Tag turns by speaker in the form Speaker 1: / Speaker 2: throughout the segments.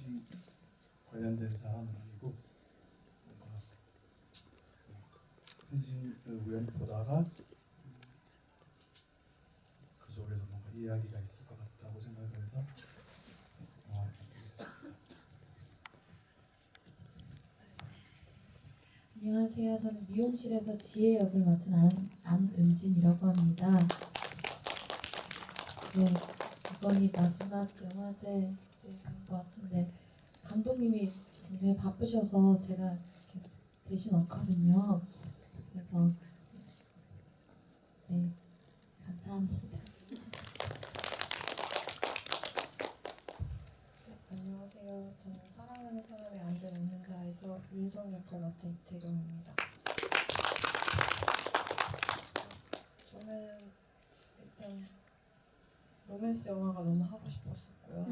Speaker 1: 펜싱 관련된 사람은 아니고 뭔가 펜싱을 우연히 보다가 그 속에서 뭔가 이야기가 있을 것 같다고 생각을 해서 영화를 보게 됐습니다.
Speaker 2: 안녕하세요. 저는 미용실에서 지혜 역을 맡은 안은진이라고 합니다. 이제 이번이 마지막 영화제인 것 같은데 감독님이 굉장히 바쁘셔서 제가 계속 대신 왔거든요. 그래서 네, 감사합니다.
Speaker 3: 안녕하세요. 저는 사랑하는 사람의 아이를 낳는다에서 윤성 역할 맡은 이태경입니다. 저는 일단 로맨스 영화가 너무 하고 싶었었고요.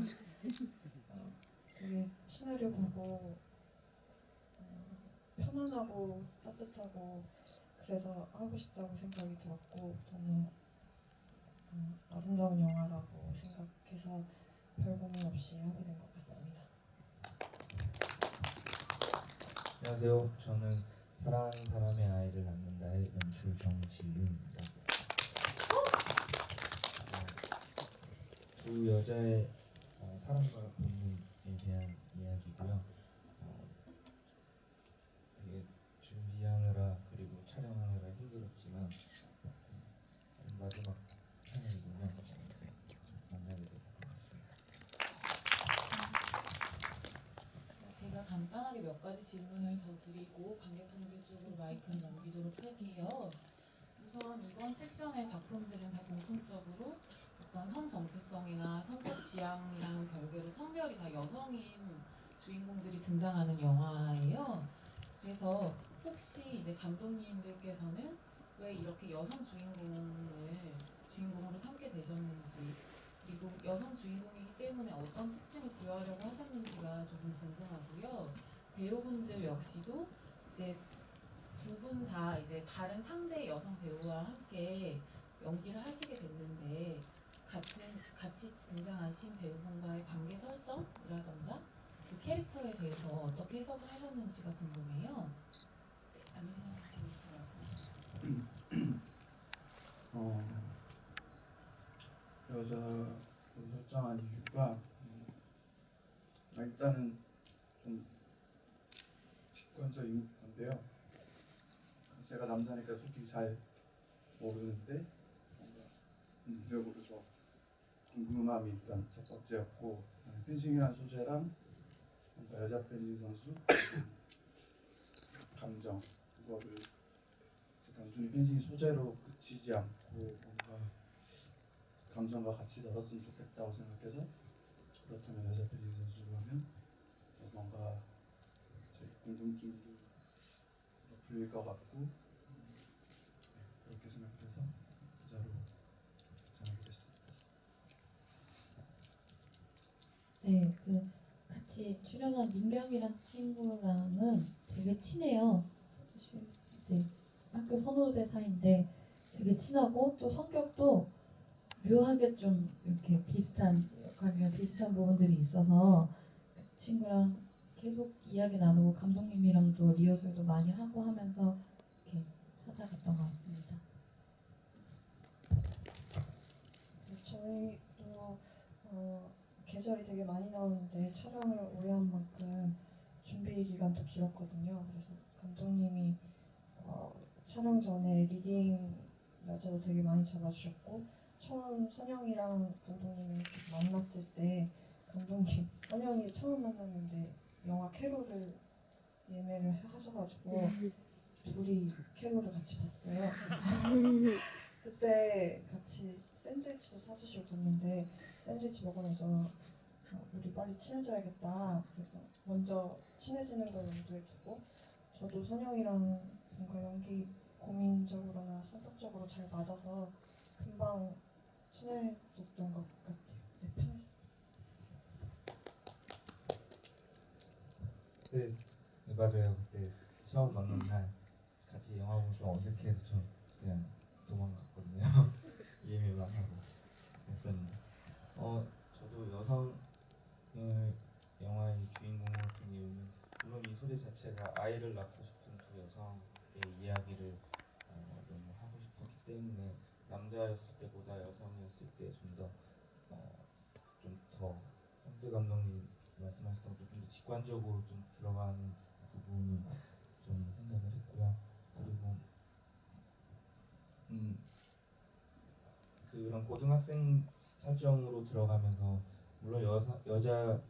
Speaker 3: 되게 시나리오 보고 편안하고 따뜻하고 그래서 하고 싶다고 생각이 들었고 너무 아름다운 영화라고 생각해서 별 고민 없이 하게 된 것 같습니다.
Speaker 4: 안녕하세요. 저는 사랑하는 사람의 아이를 낳는다의 연출 정지윤입니다. 두 여자의 사랑과 본인에 대한 이야기고요. 되게 준비하느라 그리고 촬영하느라 힘들었지만 마지막 편이군요. 만나게 돼서 반갑습니다.
Speaker 5: 제가 간단하게 몇 가지 질문을 더 드리고 관객분들 쪽으로 마이크를 넘기도록 할게요. 우선 이번 섹션의 작품들은 다 공통적으로 어떤 성 정체성이나 성격 지향이랑 별개로 성별이 다 여성인 주인공들이 등장하는 영화예요. 그래서 혹시 이제 감독님들께서는 왜 이렇게 여성 주인공으로 삼게 되셨는지, 그리고 여성 주인공이기 때문에 어떤 특징을 부여하려고 하셨는지가 조금 궁금하고요. 배우분들 역시도 이제 두 분 다 이제 다른 상대 여성 배우와 함께 연기를 하시게 됐는데 같이 등장하신 배우분과의 관계 설정이라던가 그 캐릭터에 대해서 어떻게 해석을 하셨는지가 궁금해요. 네, 안희진 배우부터 말씀해 주세요.
Speaker 1: 여자를 설정한 이유가 일단은 좀 직관적인 건데요. 제가 남자니까 솔직히 잘 모르는데 뭔가 인적으로 더 궁금함이 일단 첫 번째였고, 펜싱이라는 소재랑 뭔가 여자 펜싱 선수 감정, 그거를 단순히 펜싱 소재로 그치지 않고 뭔가 감정과 같이 넣었으면 좋겠다고 생각해서, 그렇다면 여자 펜싱 선수라면 또 뭔가 제 궁금증도 풀릴 것 같고, 그렇게 생각해서 기자로 정하게 됐습니다.
Speaker 2: 네, 그 같이 출연한 민경이란 친구랑은 되게 친해요. 네, 학교 선후배 사이인데 되게 친하고 또 성격도 묘하게 좀 이렇게 비슷한 역할이랑 비슷한 부분들이 있어서 그 친구랑 계속 이야기 나누고 감독님이랑도 리허설도 많이 하고 하면서 이렇게 찾아갔던 것 같습니다.
Speaker 3: 저희도 계절이 되게 많이 나오는데 촬영을 오래 한 만큼 준비 기간도 길었거든요. 그래서 감독님이 촬영 전에 리딩 날짜도 되게 많이 잡아주셨고, 처음 선영이랑 감독님이 만났을 때 감독님 선영이 처음 만났는데 영화 캐롤을 예매를 하셔가지고 둘이 캐롤을 같이 봤어요. 그때 같이 샌드위치도 사주시고 갔는데 샌드위치 먹으면서 우리 빨리 친해져야겠다. 그래서 먼저 친해지는 걸 염두에 두고 저도 선영이랑 뭔가 연기 고민적으로나 성격적으로 잘 맞아서 금방 친해졌던 것 같아요. 네, 편했어요.
Speaker 4: 네, 맞아요. 그때 처음 만난 날 같이 영화 보면 좀 어색해서 저 그냥 도망갔거든요. 예매만 하고 했었는데 저도 여성을 영화에 아이를 낳고 싶은 두 여성의 이야기를 너무 하고 싶었기 때문에 남자였을 때보다 여성이었을 때 좀 더 현대 감독님 말씀하셨던 좀 더 직관적으로 좀 들어가는 부분이 좀 생각을 했고요. 그리고 그런 고등학생 설정으로 들어가면서 물론 여자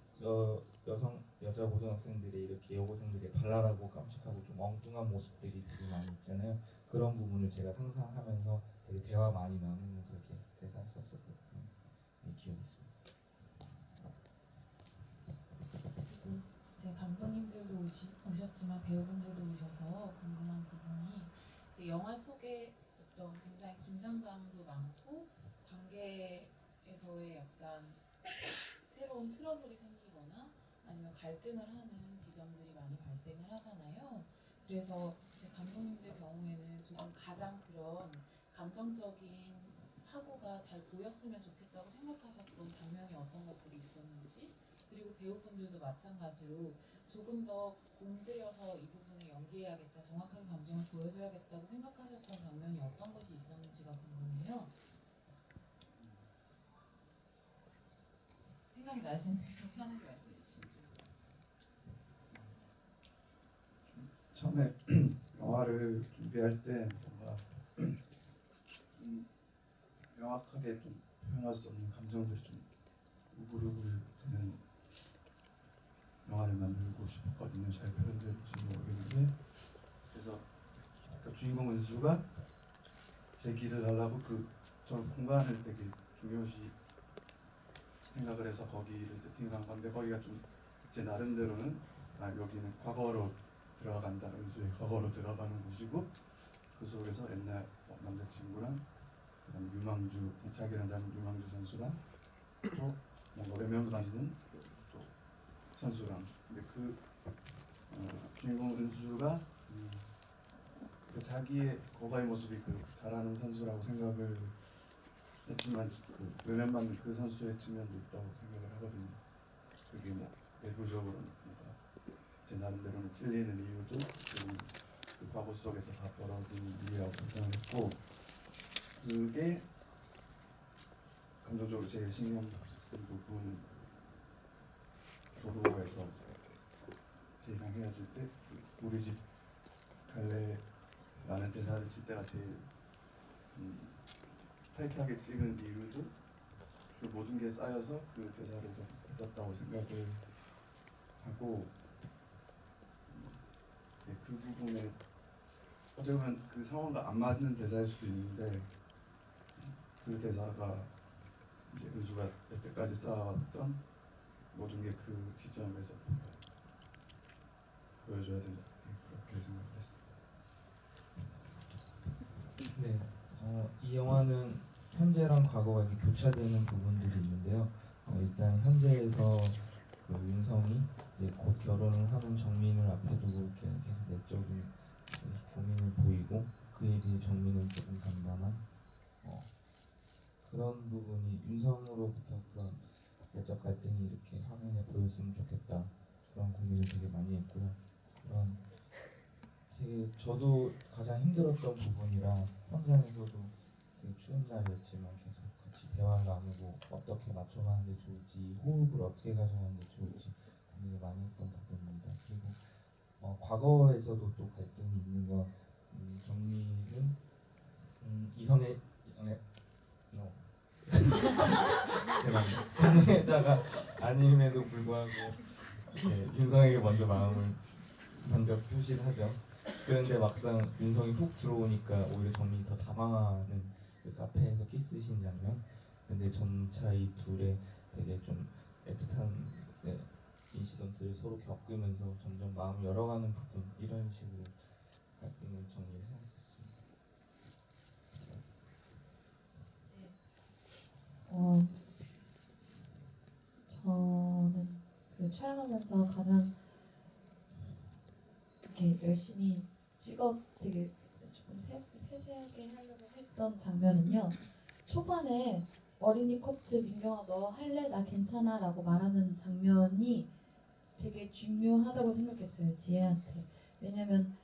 Speaker 4: 고등학생들이 이렇게 여고생들이 발랄하고 깜찍하고 좀 엉뚱한 모습들이 되게 많이 있잖아요. 그런 부분을 제가 상상하면서 되게 대화 많이 나누면서 이렇게 대사 썼었던 기억이 있습니다.
Speaker 5: 그리고 이제 감독님들도 오셨지만 배우분들도 오셔서 궁금한 부분이 이제 영화 속에 어떤 굉장히 긴장감도 많고 관계에서의 약간 새로운 트러블이 생기거나 아니면 갈등을 하는 지점들이 많이 발생을 하잖아요. 그래서 이제 감독님들 경우에는 조금 가장 그런 감정적인 파고가 잘 보였으면 좋겠다고 생각하셨던 장면이 어떤 것들이 있었는지, 그리고 배우분들도 마찬가지로 조금 더 공들여서 이 부분을 연기해야겠다, 정확하게 감정을 보여줘야겠다고 생각하셨던 장면이 어떤 것이 있었는지가 궁금해요. 생각나시는 대로 편하게 말씀해 주시죠.
Speaker 1: 처음에 영화를 준비할 때 뭔가 좀 명확하게 좀 표현할 수 없는 감정들이 좀 우글우글 되는 영화를 만들고 싶었거든요. 잘 표현될지 모르겠는데, 그래서 아까 주인공 은수가 제 길을 하려고 저는 공간을 되게 중요시 생각을 해서 거기를 세팅한 건데, 거기가 좀 제 나름대로는 여기는 과거로 들어간다, 은수의 과거로 들어가는 곳이고, 그 속에서 옛날 남자친구랑 그다음에 유망주, 자기랑 닮은 유망주 선수랑 또 뭔가 외면 가지는 또 선수랑, 근데 주인공 은수가 그 자기의 거가의 모습이 잘하는 선수라고 생각을 했지만 외면 받는 그 선수의 측면도 있다고 생각을 하거든요. 그게 내부적으로 뭔가 제 나름대로는 찔리는 이유도 그 과거 속에서 다 벌어진 일이라고 설정을 했고, 그게 감정적으로 제일 신경 쓴 부분은 도로에서 제이랑 헤어질 때 우리 집 갈래라는 대사를 칠 때가 제일 타이트하게 찍은 이유도 그 모든 게 쌓여서 그 대사를 좀 뱉었다고 생각을 하고, 그 부분에 어떻게 보면 그 상황과 안 맞는 대사일 수도 있는데, 그 대사가 이제 은수가 여태까지 쌓아왔던 모든 게 그 지점에서 보여줘야 된다, 그렇게 생각을 했습니다.
Speaker 4: 네, 이 영화는 현재랑 과거가 이렇게 교차되는 부분들이 있는데요. 일단 현재에서 그 윤성이 이제 곧 결혼을 하는 정민을 앞에 두고 이렇게 내적인 고민을 보이고, 그에 비해 정민은 조금 담담한 그런 부분이 윤성으로부터 그런 내적 갈등이 이렇게 화면에 보였으면 좋겠다, 그런 고민을 되게 많이 했고요. 그런 저도 가장 힘들었던 부분이라 현장에서도 되게 추운 날이었지만 계속 같이 대화를 나누고 어떻게 맞춰가는 게 좋을지, 호흡을 어떻게 가져가는 게 좋을지 고민을 많이 했던 부분입니다. 그리고 과거에서도 또 갈등이 있는 건 정리는 이성의 대만에다가 아님에도 불구하고 윤성에게 먼저 마음을 표시를 하죠. 그런데 막상 윤성이 훅 들어오니까 오히려 정민이 더 당황하는 그 카페에서 키스신 장면. 근데 점차 이 둘의 되게 좀 애틋한 인시던트를 서로 겪으면서 점점 마음을 열어가는 부분, 이런 식으로 갈등을 정리를 해놨었습니다.
Speaker 2: 저는 그 촬영하면서 가장 이렇게 열심히 되게 조금 세세하게 하려고 했던 장면은요, 초반에 어린이 코트 민경아 너 할래? 나 괜찮아? 라고 말하는 장면이 되게 중요하다고 생각했어요, 지혜한테. 왜냐면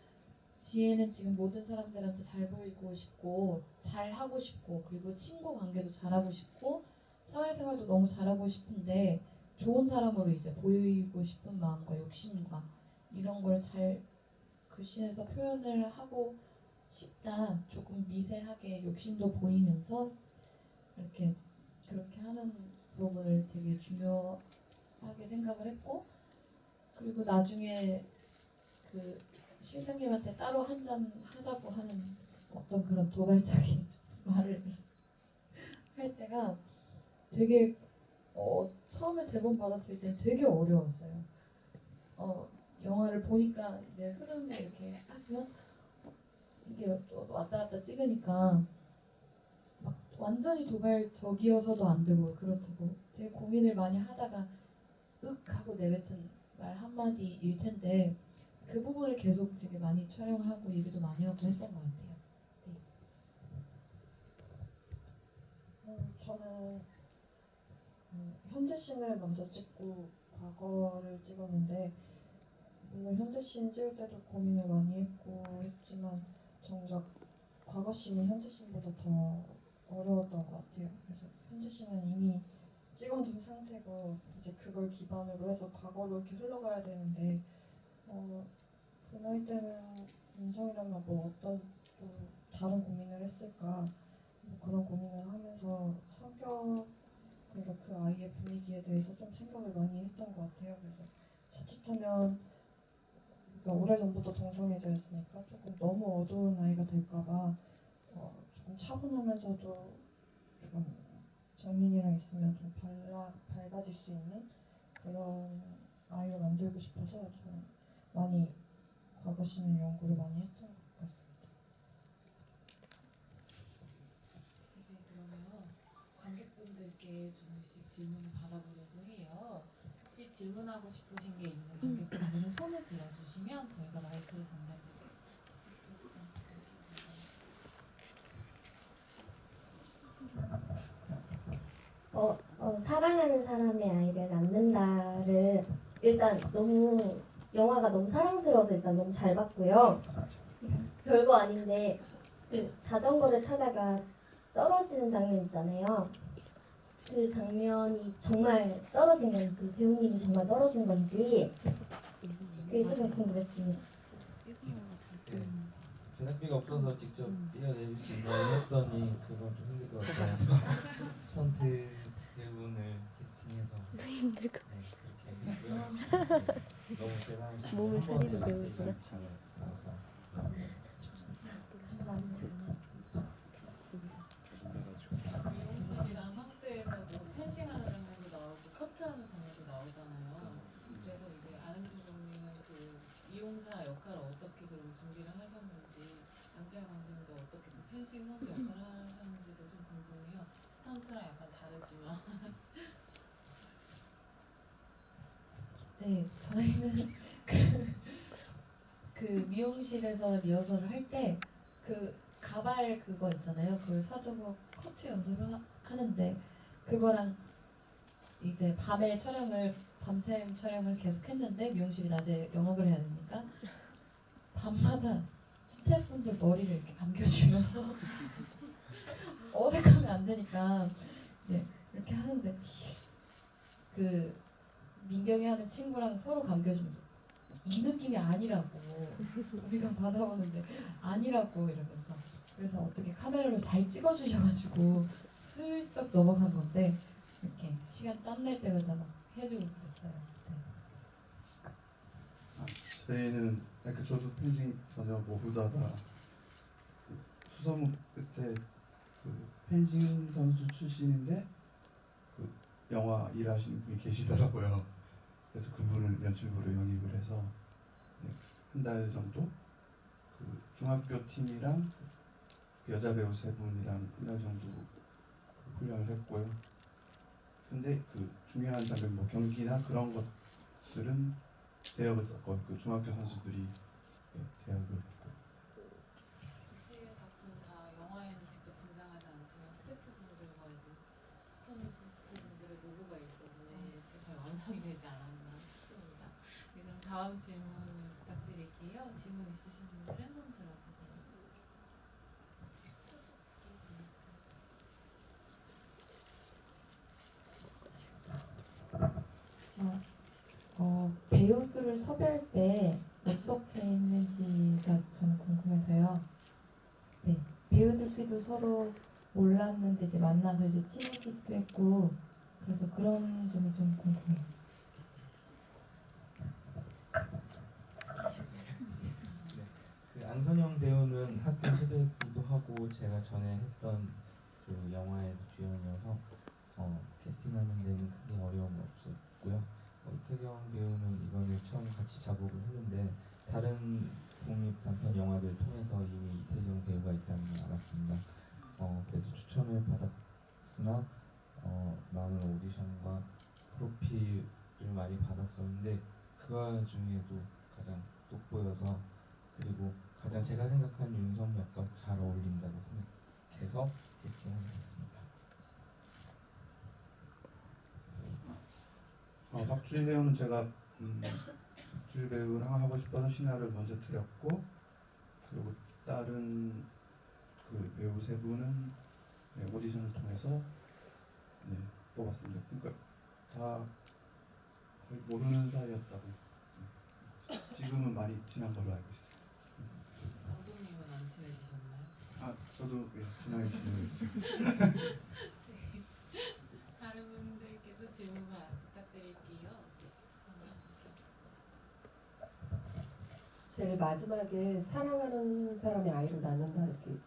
Speaker 2: 지혜는 지금 모든 사람들한테 잘 보이고 싶고 잘 하고 싶고 그리고 친구 관계도 잘하고 싶고 사회생활도 너무 잘하고 싶은데 좋은 사람으로 이제 보이고 싶은 마음과 욕심과 이런 걸 잘 글씨에서 표현을 하고 싶다. 조금 미세하게 욕심도 보이면서 이렇게 그렇게 하는 부분을 되게 중요하게 생각을 했고 그리고 나중에 그 실장님한테 따로 한 잔 하자고 하는 어떤 그런 도발적인 말을 할 때가 되게 처음에 대본 받았을 때 되게 어려웠어요. 영화를 보니까 이제 흐름에 이렇게 하지만 이게 또 왔다 갔다 찍으니까 막 완전히 도발적이어서도 안 되고 그렇다고 되게 고민을 많이 하다가 윽 하고 내뱉은 말 한마디일 텐데 그 부분을 계속 되게 많이 촬영을 하고 얘기도 많이 하고 했던 것 같아요.
Speaker 3: 저는 현재 씬을 먼저 찍고 과거를 찍었는데 물론 현재 씬 찍을 때도 고민을 많이 했고 했지만 정작 과거 씬이 현재 씬보다 더 어려웠던 것 같아요. 그래서 현재 씬은 이미 찍어둔 상태고 이제 그걸 기반으로 해서 과거로 이렇게 흘러가야 되는데 그 나이 때는 윤성이라면 뭐 어떤 또 다른 고민을 했을까 뭐 그런 고민을 하면서 성격 그러니까 그 아이의 분위기에 대해서 좀 생각을 많이 했던 것 같아요. 그래서 자칫하면 그러니까 오래전부터 동성애자였으니까 조금 너무 어두운 아이가 될까봐 조금 차분하면서도 좀 장민이랑 있으면 좀 밝아질 수 있는 그런 아이를 만들고 싶어서 좀 많이 과거 씬을 연구를 많이 했던 것 같습니다.
Speaker 5: 이제 그러면 관객분들께 조금씩 질문을 받아보려고 해요. 혹시 질문하고 싶으신 게 있는 관객분들은 손을 들어주시면 저희가 마이크를 전달드릴게요.
Speaker 6: 사랑하는 사람의 아이를 낳는다를 일단 너무 영화가 너무 사랑스러워서 일단 너무 잘 봤고요. 별거 아닌데 그 자전거를 타다가 떨어지는 장면 있잖아요. 그 장면이 정말 떨어진 건지 배우님이 정말 떨어진 건지 그게 좀 궁금했습니다.
Speaker 4: 제작비가 없어서 직접 뛰어내릴 수 있나 했더니 그건 좀 힘들 것 같아서 스턴트 배우분을 캐스팅해서 힘들 것 그렇게 했고요. 너무 대단하신
Speaker 7: 몸을 사리로
Speaker 4: 한 번에
Speaker 7: 배울 것
Speaker 4: 잘 나와서
Speaker 5: 미용실이랑 상태에서도 펜싱하는 장면도 나오고 커트하는 장면도 나오잖아요. 그래서 이제 아는 친구님은 그 미용사 역할을 어떻게 그럼 준비를 하셨는지 양지아 감독님도 어떻게 그 펜싱 선수 역할을 하셨는지도 좀 궁금해요. 스턴트랑 약간 다르지만
Speaker 2: 네, 저희는 그 미용실에서 리허설을 할 때 그 가발 그거 있잖아요. 그걸 사두고 커트 연습을 하는데 그거랑 이제 밤샘 촬영을 계속 했는데 미용실이 낮에 영업을 해야 되니까 밤마다 스태프분들 머리를 이렇게 감겨주면서 어색하면 안 되니까 이제 이렇게 하는데 그 민경이 하는 친구랑 서로 감겨주면서 이 느낌이 아니라고 우리가 받아보는데 아니라고 이러면서 그래서 어떻게 카메라로 잘 찍어주셔가지고 슬쩍 넘어간 건데 이렇게 시간 짬낼 때마다 막 해주고 그랬어요. 네.
Speaker 1: 저희는 그러니까 저도 펜싱 전혀 모르다가 그 수소문 끝에 그 펜싱 선수 출신인데 그 영화 일하시는 분이 계시더라고요. 그래서 그분을 연출부로 영입을 해서 한 달 정도 그 중학교 팀이랑 그 여자 배우 세 분이랑 한 달 정도 훈련을 했고요. 근데 그 중요한 장면 뭐 경기나 그런 것들은 대역을 썼고 그 중학교 선수들이 대역을 했고
Speaker 5: 세 작품 다 영화에는 직접 등장하지 않지만 스태프분들과 이제 스턴트분들의 로고가 있어서 이렇게 잘 완성이 되지 않았나 싶습니다. 네, 그럼 다음 질문 부탁드릴게요. 드릴게요. 질문 있으신 분들은 손 들어주세요.
Speaker 7: 배우들을 섭외할 때 어떻게 했는지가 좀 궁금해서요. 네, 배우들끼리도 서로 몰랐는데 이제 만나서 이제 친해지기도 했고 그래서 그런 점이 좀 궁금해요.
Speaker 4: 그 안선영 배우는 학교 후배이기도 하고 제가 전에 했던 그 영화의 주연이어서 캐스팅하는 데는 크게 어려움은 없었고요. 이태경 배우는 이번에 처음 같이 작업을 했는데 다른 독립 단편 영화들 통해서 이미 이태경 배우가 있다는 걸 알았습니다. 그래서 추천을 받았으나 많은 오디션과 프로필을 많이 받았었는데 그 와중에도 가장 돋보여서 그리고 가장 제가 생각한 윤석열과 잘 어울린다고 생각해서 캐스팅하게 됐습니다.
Speaker 1: 박주일 배우는 제가 박주일 배우랑 하고 싶어서 시나리오를 먼저 드렸고 그리고 다른 그 배우 세 분은 네, 오디션을 통해서 네, 뽑았습니다. 그러니까 다 거의 모르는 사이였다고. 네. 지금은 많이 친한 걸로 알고 있습니다.
Speaker 5: 감독님은 안 친해지셨나요?
Speaker 1: 저도 예, 친하게 지내고 있습니다.
Speaker 5: 다른 분들께도 질문 부탁드릴게요. 잠깐만.
Speaker 7: 제일 마지막에 사랑하는 사람의 아이를 낳는다 이렇게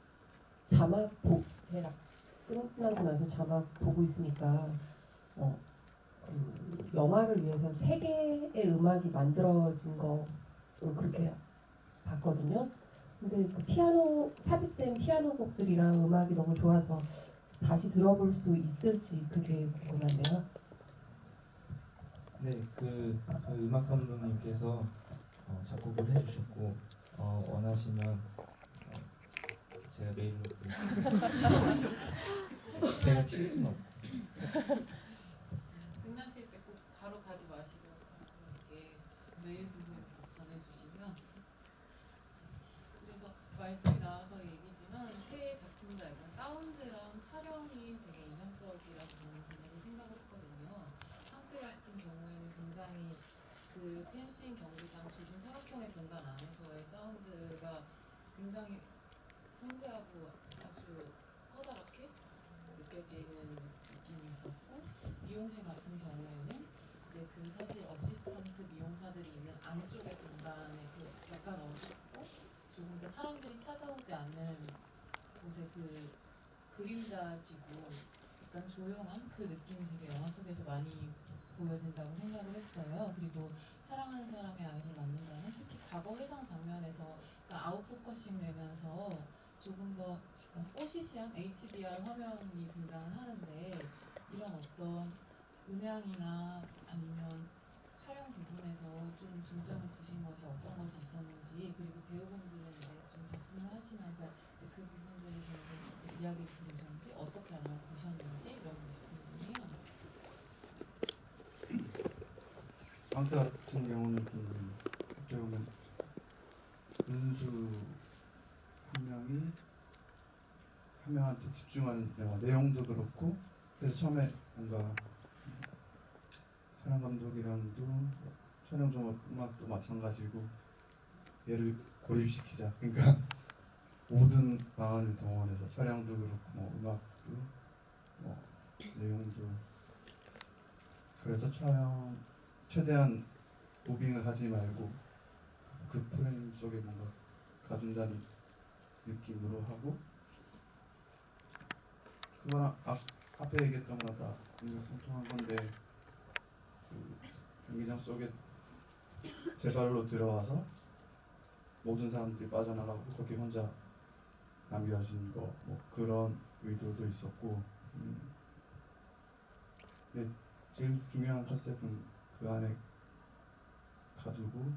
Speaker 7: 제가 끝나고 나서 자막 보고 있으니까 영화를 위해서 세 개의 음악이 만들어진 거 그렇게 봤거든요. 근데 그 삽입된 피아노 곡들이랑 음악이 너무 좋아서 다시 들어볼 수 있을지 그게 궁금한데요.
Speaker 4: 네, 저희 음악 감독님께서 작곡을 해주셨고 원하시면 제가 메일로 제가 칠 수는 없고
Speaker 5: 끝나실 때 꼭 바로 가지 마시고 감독님께 메일 주소를 전해주시면. 그래서 말씀이 나와서 얘기지만 새 작품들 약간 사운드랑 촬영이 되게 인상적이라고 저는 굉장히 생각을 했거든요. 한때 같은 경우에는 굉장히 그 펜싱 경기장 좁은 사각형의 공간 안에서의 사운드가 굉장히 섬세하고 아주 커다랗게 느껴지는 느낌이 있었고, 미용실 같은 경우에는 이제 그 사실 어시스턴트 미용사들이 있는 안쪽의 공간에 그 약간 어둡고 조금 더 사람들이 찾아오지 않는 곳에 그 그림자지고 약간 조용한 그 느낌이 되게 영화 속에서 많이 보여진다고 생각을 했어요. 그리고 사랑하는 사람의 아이를 낳는다는 특히 과거 회상 장면에서 약간 아웃포커싱 되면서 조금 더 약간 뽀시시한 HDR 화면이 등장을 하는데 이런 어떤 음향이나 아니면 촬영 부분에서 좀 중점을 두신 것이 어떤 것이 있었는지, 그리고 배우분들은 이제 좀 작품을 하시면서 이제 그 부분들에 대해서 이제 이야기를 들으셨는지 어떻게 아니면 보셨는지 이런 것이 궁금해요.
Speaker 1: 방태 같은 경우는 좀 어떻게 보면 은수 한 명이 한 명한테 집중하는 영화 내용도 그렇고 그래서 처음에 뭔가 촬영 감독이랑도 촬영 음악도 마찬가지고 얘를 고립시키자. 그러니까 모든 방안을 동원해서 촬영도 그렇고 뭐 음악도 뭐 내용도 그래서 촬영 최대한 무빙을 하지 말고 그 프레임 속에 뭔가 가둔다는 느낌으로 하고 그거랑 앞에 얘기했던 거랑 다 일맥상통한 건데 그 경기장 속에 제 발로 들어와서 모든 사람들이 빠져나가고 거기 혼자 남겨진 거 뭐 그런 의도도 있었고 근데 제일 중요한 컨셉은 그 안에 가두고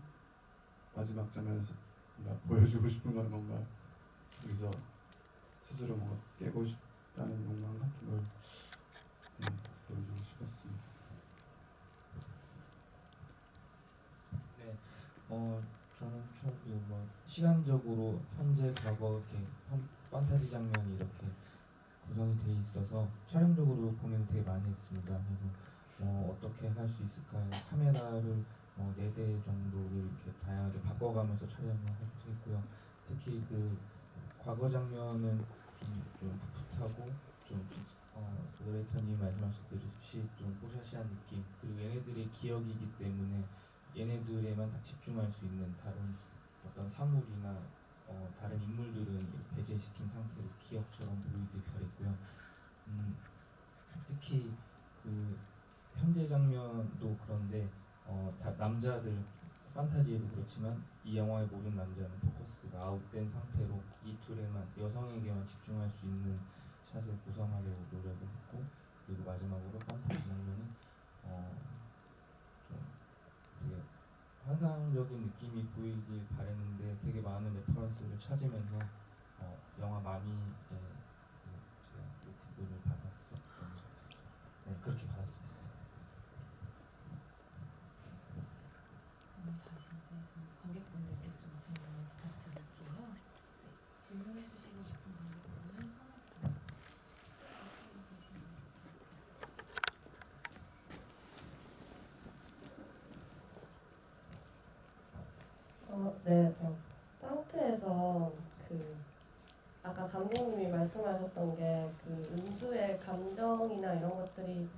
Speaker 1: 마지막 장면에서 뭔가 보여주고 싶은 건 뭔가 거기서 스스로 뭔가 깨고 싶다는 욕망 같은 걸 보여주고 싶었습니다.
Speaker 4: 네, 저는 뭐 시간적으로 현재 과거 이렇게 판타지 장면이 이렇게 구성이 돼 있어서 촬영적으로 고민을 되게 많이 했습니다. 그래서 어떻게 할 수 있을까 카메라를 4대 정도를 이렇게 다양하게 바꿔가면서 촬영을 하기도 했고요. 특히 그 과거 장면은 좀 풋풋하고 좀 노래터님 말씀하셨듯이 좀 뽀샤시한 느낌, 그리고 얘네들의 기억이기 때문에 얘네들에만 딱 집중할 수 있는 다른 어떤 사물이나 다른 인물들은 이렇게 배제시킨 상태로 기억처럼 보이길 바랬고요. 특히 그 현재 장면도 그런데 다 남자들 판타지에도 그렇지만 이 영화의 모든 남자는 포커스가 아웃된 상태로 이 둘에만 여성에게만 집중할 수 있는 샷을 구성하려고 노력을 했고, 그리고 마지막으로 판타지 장면은 좀 되게 환상적인 느낌이 보이길 바랬는데 되게 많은 레퍼런스를 찾으면서 영화 마미에 제가 노트북을 받았었던 것 같습니다. 네, 그렇게 받았습니다.
Speaker 5: 다시 이제 저희 관객분들께 좀 질문을 부탁드릴게요. 네, 질문해 주시고 싶은 관객분은 손을 들어주세요. 이쪽에 계시는
Speaker 7: 네, 땅트에서 그 아까 감독님이 말씀하셨던 게 그 은수의 감정이나 이런 것들이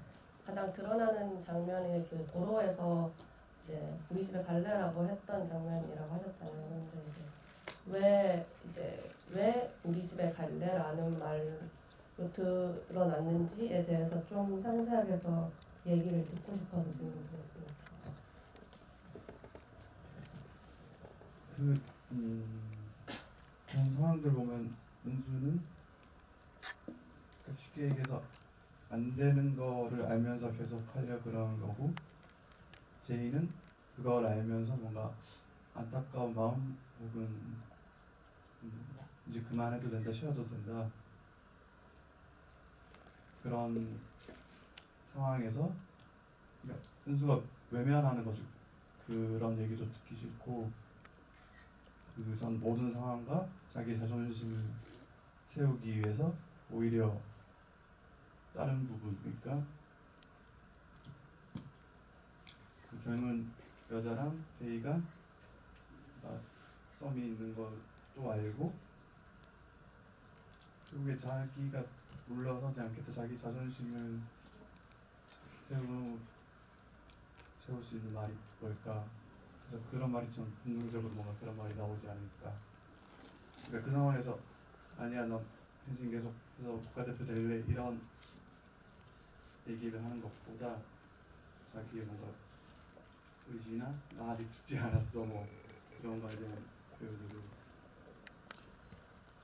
Speaker 7: 가장 드러나는 장면이 그 도로에서 이제 우리 집에 갈래라고 했던 장면이라고 하셨잖아요. 근데 왜 우리 집에 갈래라는 말로 드러났는지에 대해서 좀 상세하게 더 얘기를 듣고 싶어서 질문 드렸습니다.
Speaker 1: 그런 상황들 보면 은수는 쉽게 얘기해서 안 되는 거를 알면서 계속 하려 그러는 거고, 제이는 그걸 알면서 뭔가 안타까운 마음 혹은 이제 그만해도 된다, 쉬어도 된다, 그런 상황에서 그러니까 은수가 외면하는 거죠. 그런 얘기도 듣기 싫고, 그선 모든 상황과 자기 자존심을 세우기 위해서 오히려 다른 부분, 그러니까 그 젊은 여자랑 데이가 썸이 있는 것도 알고, 결국에 자기가 물러서지 않겠다, 자기 자존심을 세울 수 있는 말이 뭘까. 그래서 그런 말이 좀 본능적으로 뭔가 그런 말이 나오지 않을까. 그러니까 그 상황에서 아니야, 너 펜싱 계속 해서 국가대표 될래, 이런 얘기를 하는 것보다 자기의 뭔가 의지나 나 아직 죽지 않았어, 뭐 그런 거에 대한 표현으로.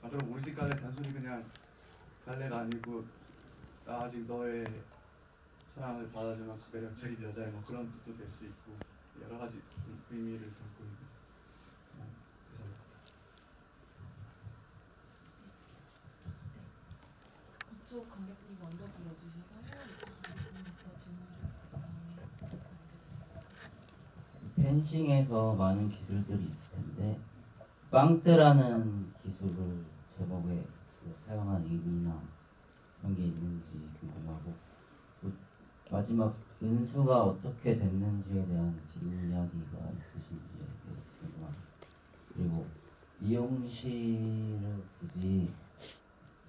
Speaker 1: 그럼 우리 집 갈래 단순히 그냥 갈래가 아니고 나 아직 너의 사랑을 받아줄 만큼 매력적인 여자야, 뭐 그런 뜻도 될 수 있고, 여러 가지 좀 의미를 담고 있는 그런 대사입니다.
Speaker 5: 그쪽 관객분이 먼저 들어주셔서 관객분부터 질문을 다음에 남겨드릴까요?
Speaker 8: 펜싱에서 많은 기술들이 있을 텐데 빵뜨라는 기술을 제목에 사용한 의미나 그런 게 있는지 궁금하고, 또 마지막 은수가 어떻게 됐는지에 대한 뒷이야기가 있으신지 궁금합니다. 그리고 미용실을 굳이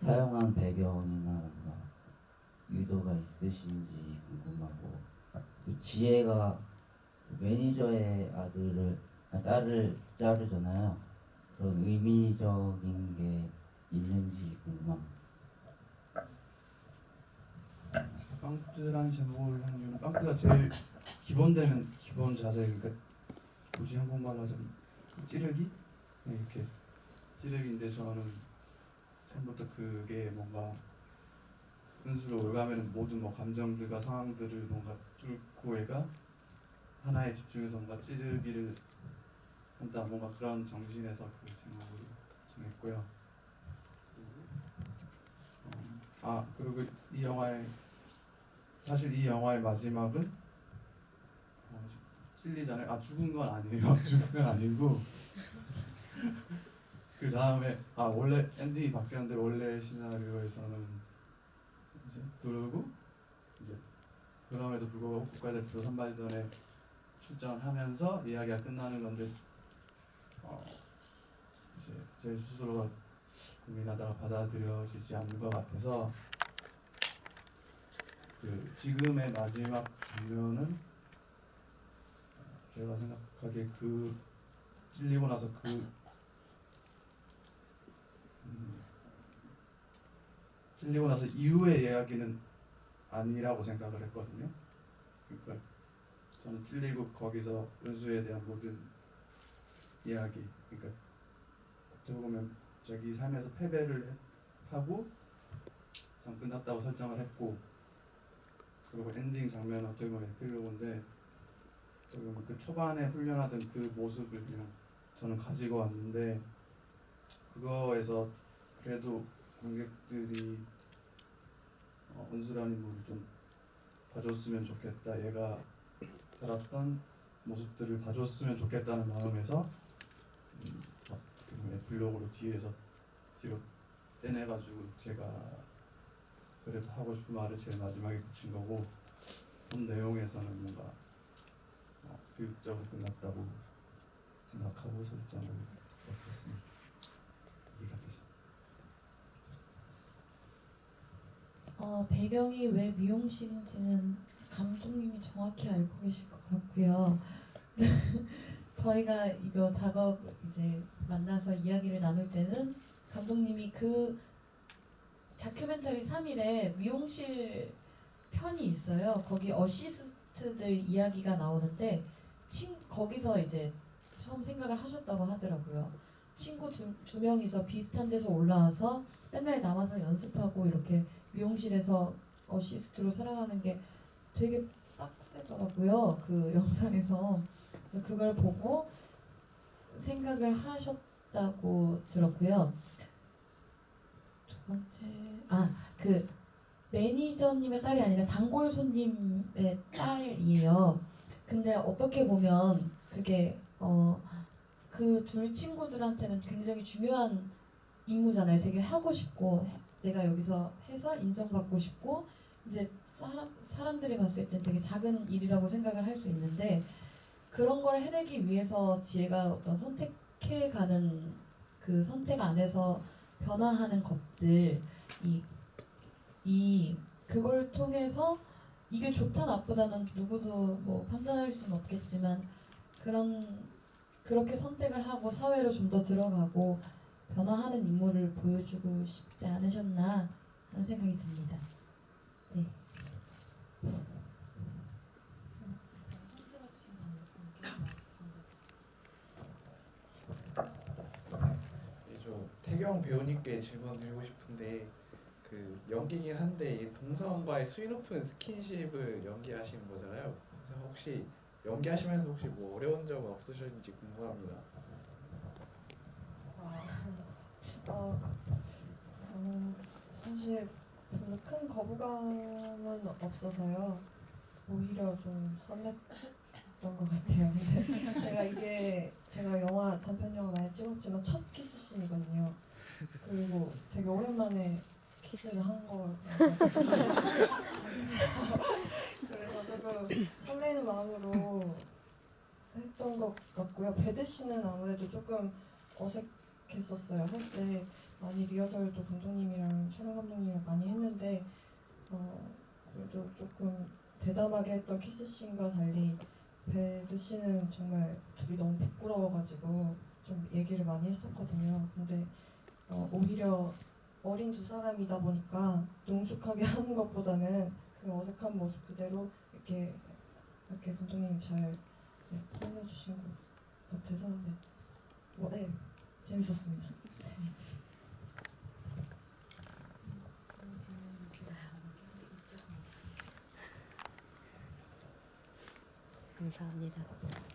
Speaker 8: 사용한 배경이나 뭔가 의도가 있으신지 궁금하고, 또 지혜가 매니저의 딸을 자르잖아요. 그런 의미적인 게 있는지 궁금합니다.
Speaker 1: 빵뜨라는 제목을 한 이유는 빵뜨가 제일 기본되는 기본 자세, 그러니까 굳이 한국말로 하자면 찌르기? 네, 이렇게 찌르기인데, 저는 처음부터 그게 뭔가 은수로 올가면은 모든 뭐 감정들과 상황들을 뭔가 뚫고 애가 하나에 집중해서 뭔가 찌르기를 한다, 뭔가 그런 정신에서 그 제목을 정했고요. 그리고 이 영화의 사실 이 영화의 마지막은 찔리잖아요. 아 죽은 건 아니에요. 죽은 건 아니고 그 다음에 원래 엔딩이 바뀌었는데 원래 시나리오에서는 이제 그러고 이제 그럼에도 불구하고 국가대표 선발전에 출전을 하면서 이야기가 끝나는 건데 이제 제 스스로가 고민하다가 받아들여지지 않는 것 같아서 그 지금의 마지막 장면은 제가 생각하기에 그 찔리고 나서 찔리고 나서 이후의 이야기는 아니라고 생각을 했거든요. 그러니까 저는 찔리고 거기서 은수에 대한 모든 이야기, 그러니까 어떻게 보면 자기 삶에서 패배를 하고 전 끝났다고 설정을 했고, 그리고 엔딩 장면은 어떻게 보면 에필로그인데 어떻게 보면 그 초반에 훈련하던 그 모습을 그냥 저는 가지고 왔는데, 그거에서 그래도 관객들이 은수라는 인물을 좀 봐줬으면 좋겠다, 얘가 살았던 모습들을 봐줬으면 좋겠다는 마음에서 에필로그로 뒤로 떼내가지고 제가 그래도 하고 싶은 말을 제일 마지막에 붙인 거고, 본 내용에서는 뭔가 비극적으로 끝났다고 생각하고 설정을 했습니다. 이해가 되죠?
Speaker 2: 배경이 왜 미용실인지는 감독님이 정확히 알고 계실 것 같고요. 저희가 이거 작업 이제 만나서 이야기를 나눌 때는 감독님이 그 다큐멘터리 3일에 미용실 편이 있어요. 거기 어시스트들 이야기가 나오는데 거기서 이제 처음 생각을 하셨다고 하더라고요. 친구 두 명이서 비슷한 데서 올라와서 맨날 남아서 연습하고 이렇게 미용실에서 어시스트로 살아가는 게 되게 빡세더라고요. 그 영상에서. 그래서 그걸 보고 생각을 하셨다고 들었고요. 두 번째, 그 매니저님의 딸이 아니라 단골 손님의 딸이에요. 근데 어떻게 보면 그게 그 둘 친구들한테는 굉장히 중요한 임무잖아요. 되게 하고 싶고 내가 여기서 해서 인정받고 싶고, 이제 사람들이 봤을 땐 되게 작은 일이라고 생각을 할 수 있는데, 그런 걸 해내기 위해서 지혜가 어떤 선택해가는 그 선택 안에서 변화하는 것들, 그걸 통해서 이게 좋다 나쁘다는 누구도 뭐 판단할 수는 없겠지만 그렇게 선택을 하고 사회로 좀 더 들어가고 변화하는 인물을 보여주고 싶지 않으셨나 하는 생각이 듭니다. 네.
Speaker 9: 태경 배우님께 질문 드리고 싶은데, 그 연기긴 한데 이 동서원과의 수위 높은 스킨십을 연기하시는 거잖아요. 그래서 혹시 연기하시면서 혹시 뭐 어려운 점 없으셨는지 궁금합니다.
Speaker 3: 사실 별로 큰 거부감은 없어서요. 오히려 좀 설렜던 것 같아요. 근데 제가 영화 단편 영화 많이 찍었지만 첫 키스 씬이거든요. 그리고 되게 오랜만에 키스를 한 거. 그래서 조금 설레는 마음으로 했던 것 같고요. 배드 씬은 아무래도 조금 어색했었어요. 할 때 많이 리허설도 감독님이랑 촬영 감독님이랑 많이 했는데 그래도 조금 대담하게 했던 키스 씬과 달리 배드 씬은 정말 둘이 너무 부끄러워가지고 좀 얘기를 많이 했었거든요. 근데 오히려 어린 두 사람이다 보니까 능숙하게 하는 것보다는 그 어색한 모습 그대로 이렇게 감독님이 잘 살려주신 것 같아서 재밌었습니다.
Speaker 10: 감사합니다.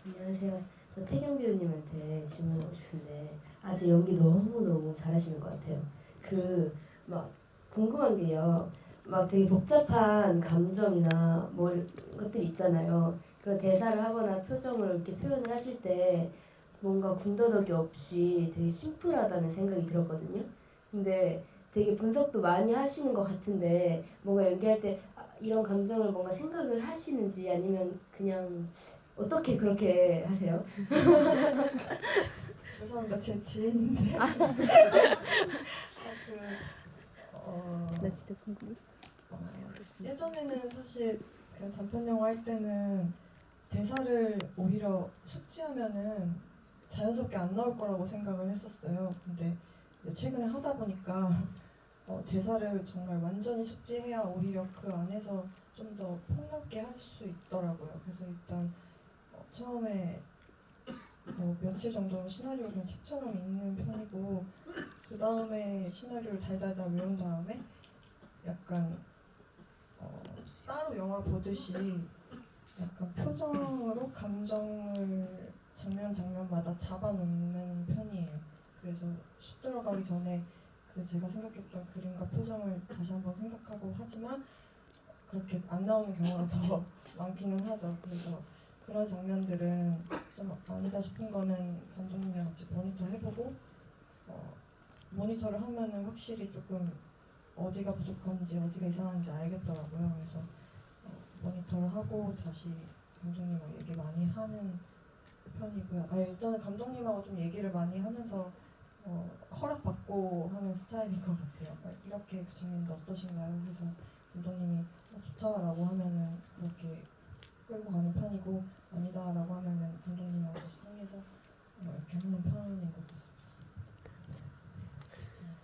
Speaker 6: 안녕하세요. 저 태경 배우님한테 질문하고 싶은데 아주 연기 너무 잘하시는 것 같아요. 막 궁금한 게요. 막 되게 복잡한 감정이나 뭐 것들 있잖아요. 그런 대사를 하거나 표정을 이렇게 표현을 하실 때 뭔가 군더더기 없이 되게 심플하다는 생각이 들었거든요. 근데 되게 분석도 많이 하시는 것 같은데 뭔가 연기할 때 이런 감정을 뭔가 생각을 하시는지 아니면 그냥 어떻게 그렇게 하세요?
Speaker 3: 죄송합니다. 제 지인인데.
Speaker 10: 나 진짜 궁금해.
Speaker 3: 예전에는 사실 그 단편 영화 할 때는 대사를 오히려 숙지하면은 자연스럽게 안 나올 거라고 생각을 했었어요. 근데 이제 최근에 하다 보니까 대사를 정말 완전히 숙지해야 오히려 그 안에서 좀 더 폭넓게 할 수 있더라고요. 그래서 일단 처음에 며칠 정도는 시나리오 그냥 책처럼 읽는 편이고 그 다음에 시나리오를 달달달 외운 다음에 약간 따로 영화 보듯이 약간 표정으로 감정을 장면마다 잡아놓는 편이에요. 그래서 슛 들어가기 전에 그 제가 생각했던 그림과 표정을 다시 한번 생각하고 하지만 그렇게 안 나오는 경우가 더 많기는 하죠. 그래서 그런 장면들은 좀 아니다 싶은 거는 감독님이랑 같이 모니터 해보고 모니터를 하면은 확실히 조금 어디가 부족한지 어디가 이상한지 알겠더라고요. 그래서 모니터를 하고 다시 감독님하고 얘기 많이 하는 편이고요. 일단은 감독님하고 좀 얘기를 많이 하면서 허락받고 하는 스타일인 것 같아요. 이렇게 그 장면인데 어떠신가요? 그래서 감독님이 좋다라고 하면은 그렇게 끌고 가는 편이고 아니다라고 하면은 감독님하고 상의해서 이렇게 하는 편인 것 같습니다.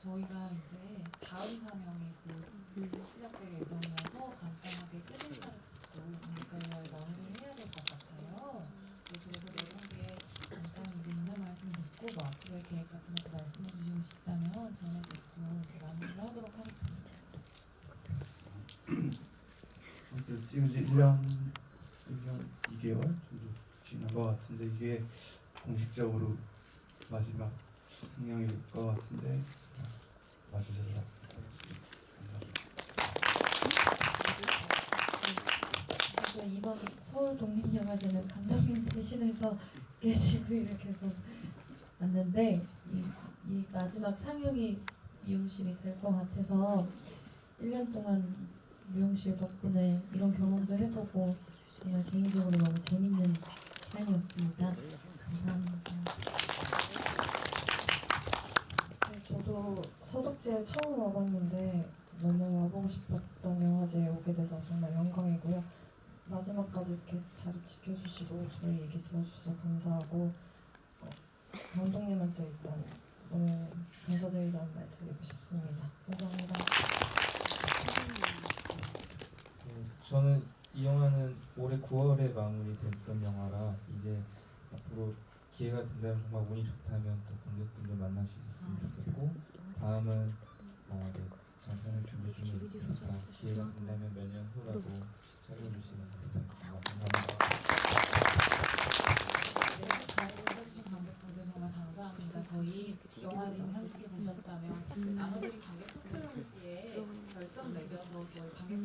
Speaker 5: 저희가 이제 다음 상영이 곧 시작될 예정이어서 간단하게 끝인사를 짓고 공개를 마무리를 해야 될 것 같아요. 그래서 내용에 간단히 인사 말씀 듣고 뭐 앞으로의 계획 같은 것도 말씀해 주시고 싶다면 전에 듣고 이제 마무리를 하도록 하겠습니다.
Speaker 1: 아무튼 지금 이제 1년 2개월 정도 지난 것 같은데 이게 공식적으로 마지막 상영일 것 같은데 와주셔서 감사합니다.
Speaker 2: 저도 이번 서울 독립영화제는 감독님 대신해서 게시부를 계속 왔는데 이 마지막 상영이 미용실이 될 것 같아서 1년 동안 미용실 덕분에 이런 경험도 해보고 제가 개인적으로 너무 재밌는 시간이었습니다. 감사합니다.
Speaker 3: 저도 서독지에 처음 와봤는데 너무 와보고 싶었던 영화제에 오게 돼서 정말 영광이고요. 마지막까지 이렇게 자리 지켜주시고 저희 얘기 들어주셔서 감사하고 감독님한테 일단 너무 감사드리다는 말 드리고 싶습니다. 감사합니다.
Speaker 4: 저는 이 영화는 올해 9월에 마무리됐던 영화라 이제 앞으로 기회가 된다면 정말 운이 좋다면 또 관객분들 만날 수 있었으면 좋겠고 다음은 장편을 준비 중에 있으니까 기회가 된다면 몇 년 후라도 찾아주시면 감사합니다.
Speaker 5: 해주신 관객분들 정말 감사합니다. 저희 영화를 인상 깊게 보셨다면 나눠드린 관객 투표용지에 별점 매겨서 저희 관객